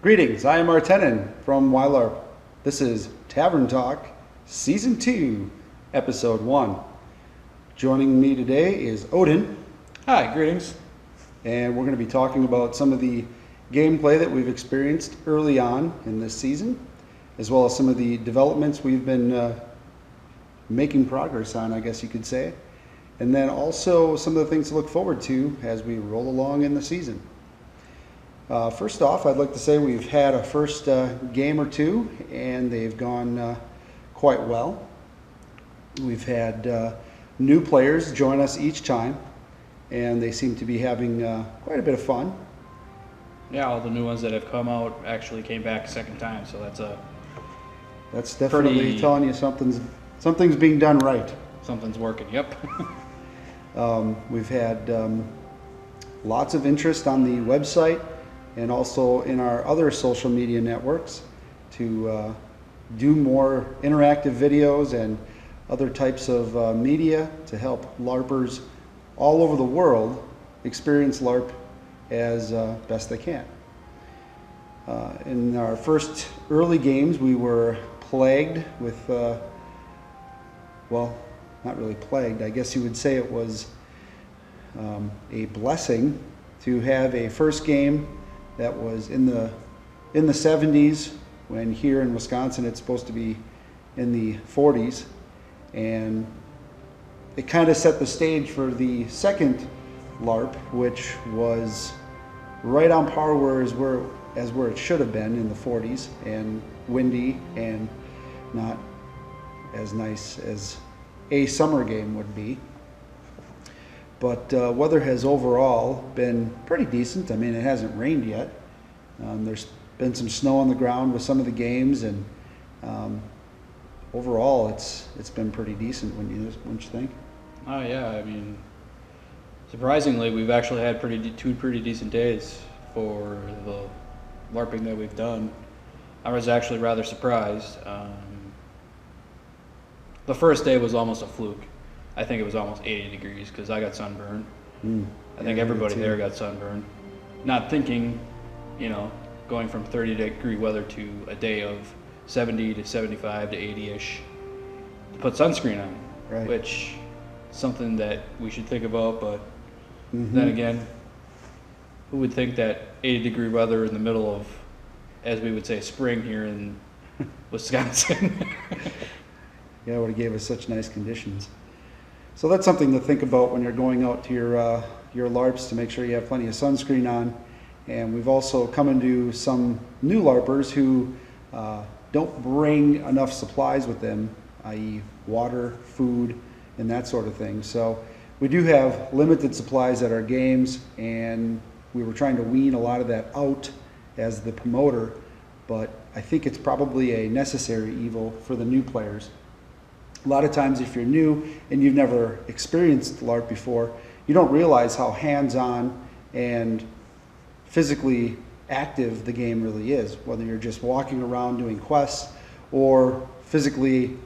Greetings, I am Artenen from LARP. This is Tavern Talk, Season 2, Episode 1. Joining me today is Oden. Hi, greetings. And we're going to be talking about some of the gameplay that we've experienced early on in this season, as well as some of the developments we've been making progress on, I guess you could say. And then also some of the things to look forward to as we roll along in the season. First off, I'd like to say we've had a first game or two, and they've gone quite well. We've had new players join us each time, and they seem to be having quite a bit of fun. Yeah, all the new ones that have come out actually came back a second time, so that's definitely telling you something's being done right. Something's working. Yep. We've had lots of interest on the website and also in our other social media networks to do more interactive videos and other types of media to help LARPers all over the world experience LARP as best they can. In our first early games, we were plagued with, well, not really plagued, I guess you would say it was a blessing to have a first game that was in the 70s, when here in Wisconsin it's supposed to be in the 40s, and it kind of set the stage for the second LARP, which was right on par as where it should have been in the 40s, and windy and not as nice as a summer game would be. But weather has overall been pretty decent. I mean, it hasn't rained yet. There's been some snow on the ground with some of the games, and overall it's been pretty decent, wouldn't you think? Oh yeah, I mean, surprisingly, we've actually had two pretty decent days for the LARPing that we've done. I was actually rather surprised. The first day was almost a fluke. I think it was almost 80 degrees because I got sunburned. I think everybody there got sunburned. Not thinking, going from 30-degree weather to a day of 70 to 75 to 80-ish, to put sunscreen on, right. Which is something that we should think about, but then again, who would think that 80-degree weather in the middle of, as we would say, spring here in Wisconsin? Yeah, it would have gave us such nice conditions. So that's something to think about when you're going out to your LARPs, to make sure you have plenty of sunscreen on. And we've also come into some new LARPers who don't bring enough supplies with them, i.e. water, food, and that sort of thing. So we do have limited supplies at our games, and we were trying to wean a lot of that out as the promoter, but I think it's probably a necessary evil for the new players. A lot of times if you're new and you've never experienced LARP before, you don't realize how hands-on and physically active the game really is, whether you're just walking around doing quests or physically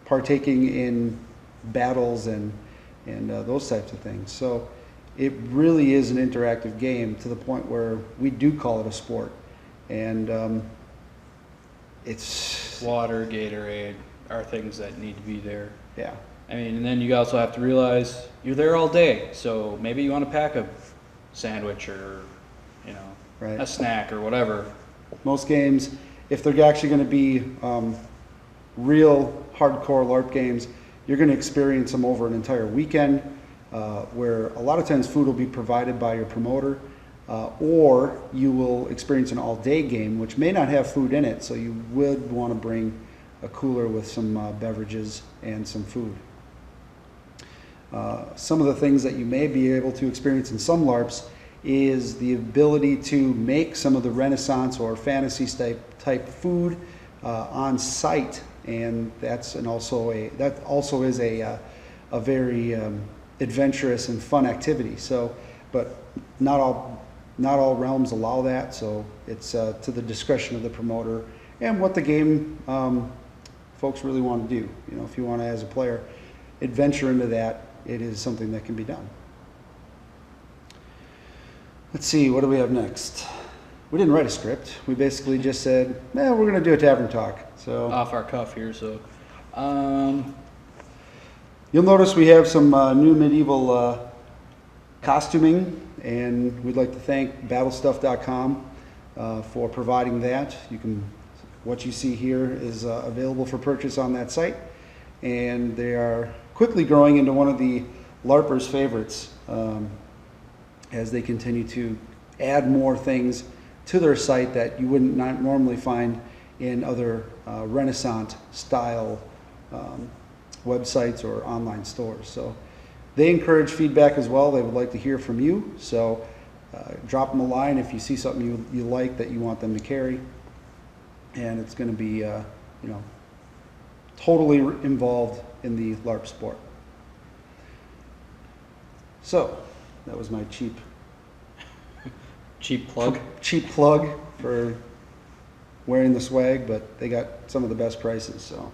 partaking in battles and those types of things. So it really is an interactive game, to the point where we do call it a sport. And it's Water, Gatorade are things that need to be there. Yeah. I mean, and then you also have to realize you're there all day, so maybe you want to pack a sandwich or, right. a snack or whatever. Most games, if they're actually going to be real hardcore LARP games, you're going to experience them over an entire weekend, where a lot of times food will be provided by your promoter, or you will experience an all-day game, which may not have food in it, so you would want to bring a cooler with some beverages and some food. Some of the things that you may be able to experience in some LARPs is the ability to make some of the Renaissance or fantasy type food on site, and that also is a very adventurous and fun activity. So, but not all realms allow that, so it's to the discretion of the promoter and what the game folks really want to do. If you want to, as a player, adventure into that, it is something that can be done. Let's see, what do we have next? We didn't write a script. We basically just said, we're going to do a tavern talk. So Off our cuff here, so. You'll notice we have some new medieval costuming, and we'd like to thank battlestuff.com for providing that. What you see here is available for purchase on that site, and they are quickly growing into one of the LARPers' favorites as they continue to add more things to their site that you wouldn't not normally find in other Renaissance style websites or online stores. So they encourage feedback as well. They would like to hear from you. So drop them a line if you see something you like that you want them to carry. And it's going to be, totally involved in the LARP sport. So that was my cheap plug. Cheap plug for wearing the swag, but they got some of the best prices. So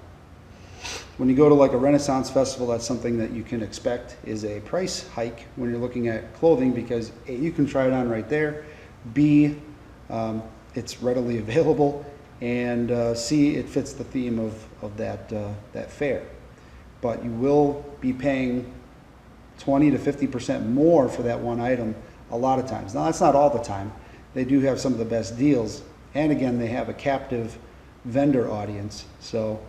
when you go to like a Renaissance festival, that's something that you can expect is a price hike when you're looking at clothing, because A, you can try it on right there, B, it's readily available, and C, it fits the theme of that fair. But you will be paying 20 to 50% more for that one item a lot of times. Now, that's not all the time. They do have some of the best deals, and again, they have a captive vendor audience, so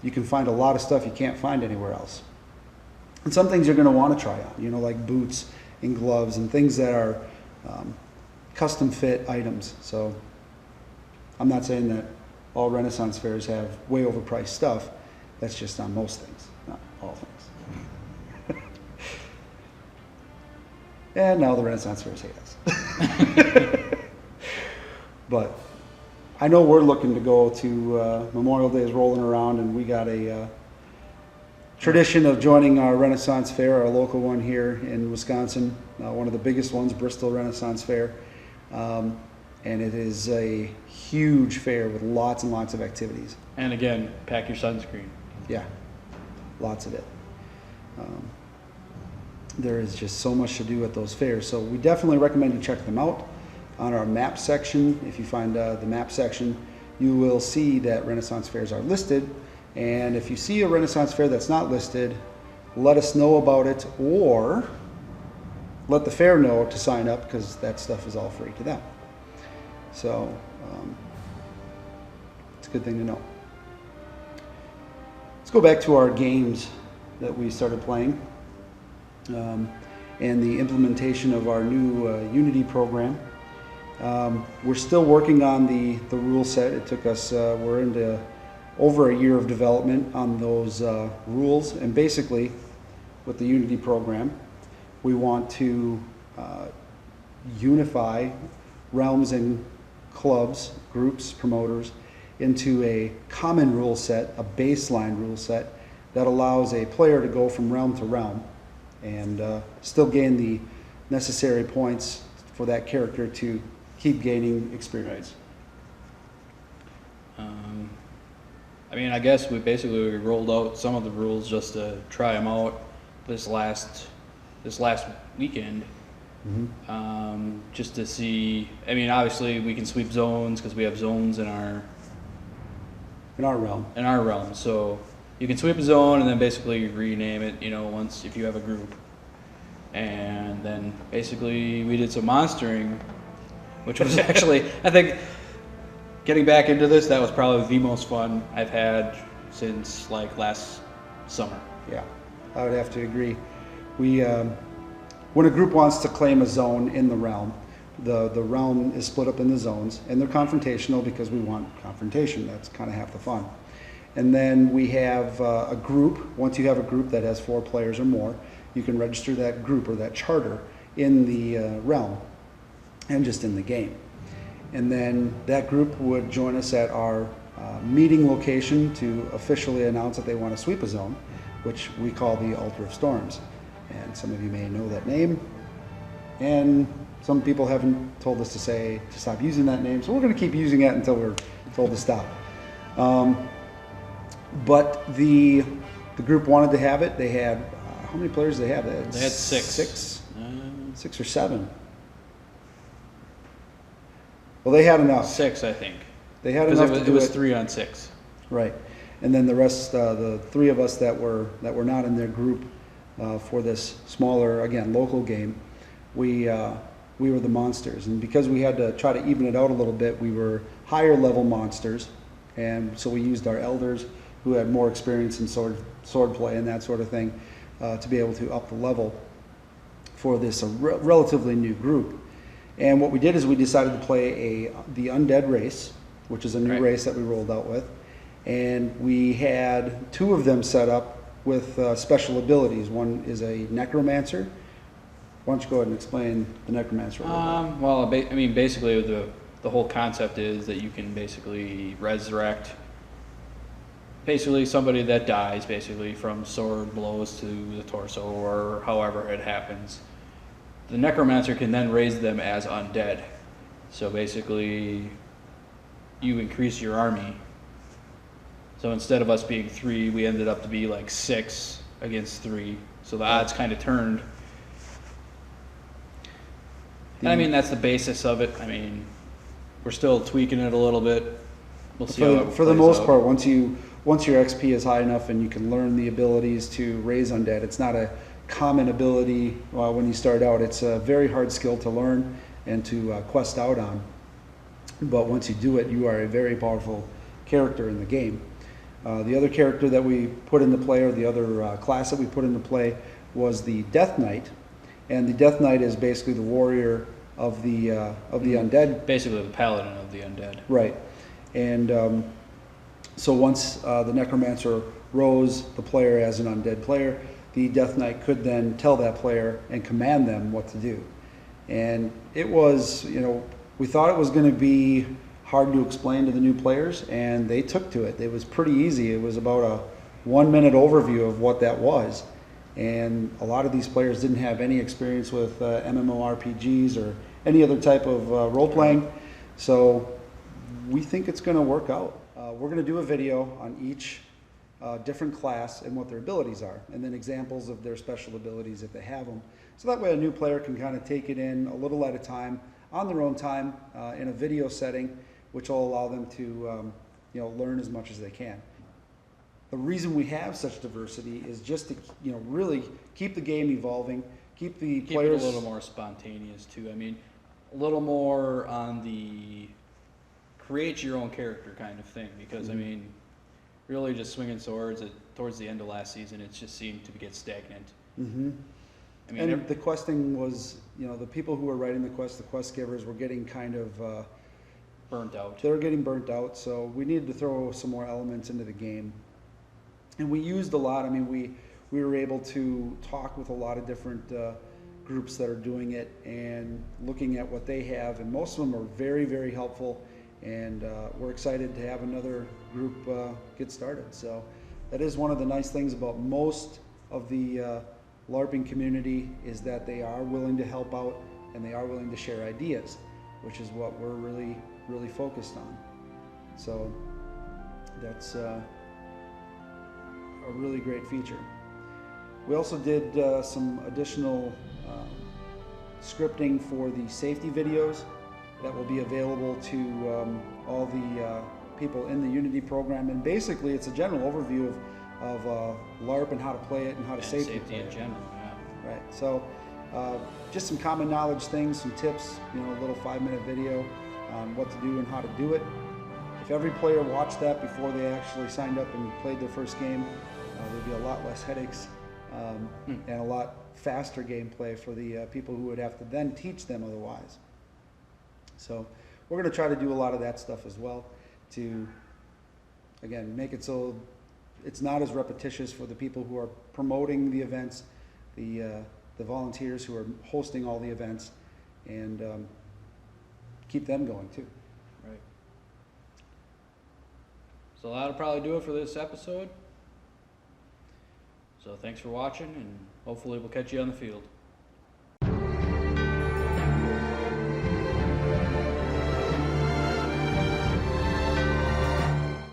you can find a lot of stuff you can't find anywhere else. And some things you're going to want to try on, like boots and gloves and things that are custom fit items. So I'm not saying that all Renaissance fairs have way overpriced stuff. That's just on most things, not all things. And now the Renaissance fairs hate us. But I know we're looking to go to Memorial Day is rolling around, and we got a tradition of joining our Renaissance Fair, our local one here in Wisconsin, one of the biggest ones, Bristol Renaissance Fair. And it is a huge fair with lots and lots of activities. And again, pack your sunscreen. Yeah, lots of it. There is just so much to do at those fairs, so we definitely recommend you check them out. On our map section, if you find the map section, you will see that Renaissance fairs are listed. And if you see a Renaissance fair that's not listed, let us know about it, or let the fair know to sign up, because that stuff is all free to them. So it's a good thing to know. Let's go back to our games that we started playing and the implementation of our new Unity program. We're still working on the rule set. It took us, we're into over a year of development on those rules. And basically, with the Unity program, we want to unify realms and clubs, groups, promoters, into a common rule set, a baseline rule set, that allows a player to go from realm to realm and still gain the necessary points for that character to keep gaining experience. I guess we rolled out some of the rules just to try them out this last weekend. Mm-hmm. Just to see. Obviously we can sweep zones because we have zones in our realm. So you can sweep a zone and then basically rename it. Once if you have a group. And then basically we did some monstering, which was actually, I think, getting back into this, that was probably the most fun I've had since last summer. Yeah, I would have to agree. We, when a group wants to claim a zone in the realm, the realm is split up into zones, and they're confrontational because we want confrontation. That's kind of half the fun. And then we have a group. Once you have a group that has 4 players or more, you can register that group or that charter in the realm and just in the game. And then that group would join us at our meeting location to officially announce that they want to sweep a zone, which we call the Altar of Storms. And some of you may know that name. And some people haven't told us to stop using that name, so we're going to keep using it until we're told to stop. But the group wanted to have it. They had, how many players did they have? They had 6. 6 or 7. Well, they had enough. 6, I think. They had Because enough to it do was it. 3 on 6. Right. And then the rest, the 3 of us that were not in their group for this smaller, again, local game, we were the monsters. And because we had to try to even it out a little bit, we were higher level monsters. And so we used our elders who had more experience in sword play and that sort of thing to be able to up the level for this relatively new group. And what we did is we decided to play the Undead race, which is a new Right. race that we rolled out with. And we had 2 of them set up with special abilities. One is a necromancer. Why don't you go ahead and explain the necromancer a little bit? Well, I mean, basically the whole concept is that you can basically resurrect basically somebody that dies basically from sword blows to the torso or however it happens. The necromancer can then raise them as undead. So basically you increase your army. So instead of us being 3, we ended up to be like 6 against 3. So the odds kind of turned. And I mean, that's the basis of it. I mean, we're still tweaking it a little bit. We'll see how it For the plays most out. part, once your XP is high enough and you can learn the abilities to raise undead, it's not a common ability when you start out. It's a very hard skill to learn and to quest out on. But once you do it, you are a very powerful character in the game. The other character that we put into play, or the other class that we put into play, was the Death Knight. And the Death Knight is basically the warrior of the undead. Basically the paladin of the undead. Right. And so once the necromancer rose the player as an undead player, the Death Knight could then tell that player and command them what to do. And it was, we thought it was going to be hard to explain to the new players, and they took to it. It was pretty easy. It was about a 1-minute overview of what that was. And a lot of these players didn't have any experience with MMORPGs or any other type of role-playing. So we think it's going to work out. We're going to do a video on each different class and what their abilities are, and then examples of their special abilities if they have them. So that way a new player can kind of take it in a little at a time, on their own time, in a video setting, which will allow them to learn as much as they can. The reason we have such diversity is just to really keep the game evolving, keep the players it a little more spontaneous too. I mean, a little more on the create your own character kind of thing, because I mean, really just swinging swords towards the end of last season, it just seemed to get stagnant. Mm-hmm. I mean, and the questing was, the people who were writing the quest givers were getting kind of burnt out. They were getting burnt out, so we needed to throw some more elements into the game. And we used a lot. I mean, we were able to talk with a lot of different groups that are doing it and looking at what they have, and most of them are very, very helpful. And we're excited to have another group get started. So that is one of the nice things about most of the LARPing community, is that they are willing to help out and they are willing to share ideas, which is what we're really, really focused on. So that's a really great feature. We also did some additional scripting for the safety videos that will be available to all the people in the Unity program. And basically it's a general overview of LARP and how to play it and how to safety play in it. general, yeah. Right, so just some common knowledge things, some tips, a little 5-minute video on what to do and how to do it. If every player watched that before they actually signed up and played their first game, there'd be a lot less headaches and a lot faster gameplay for the people who would have to then teach them otherwise. So we're going to try to do a lot of that stuff as well to, again, make it so it's not as repetitious for the people who are promoting the events, the volunteers who are hosting all the events, and keep them going too. Right. So that'll probably do it for this episode. So thanks for watching, and hopefully we'll catch you on the field.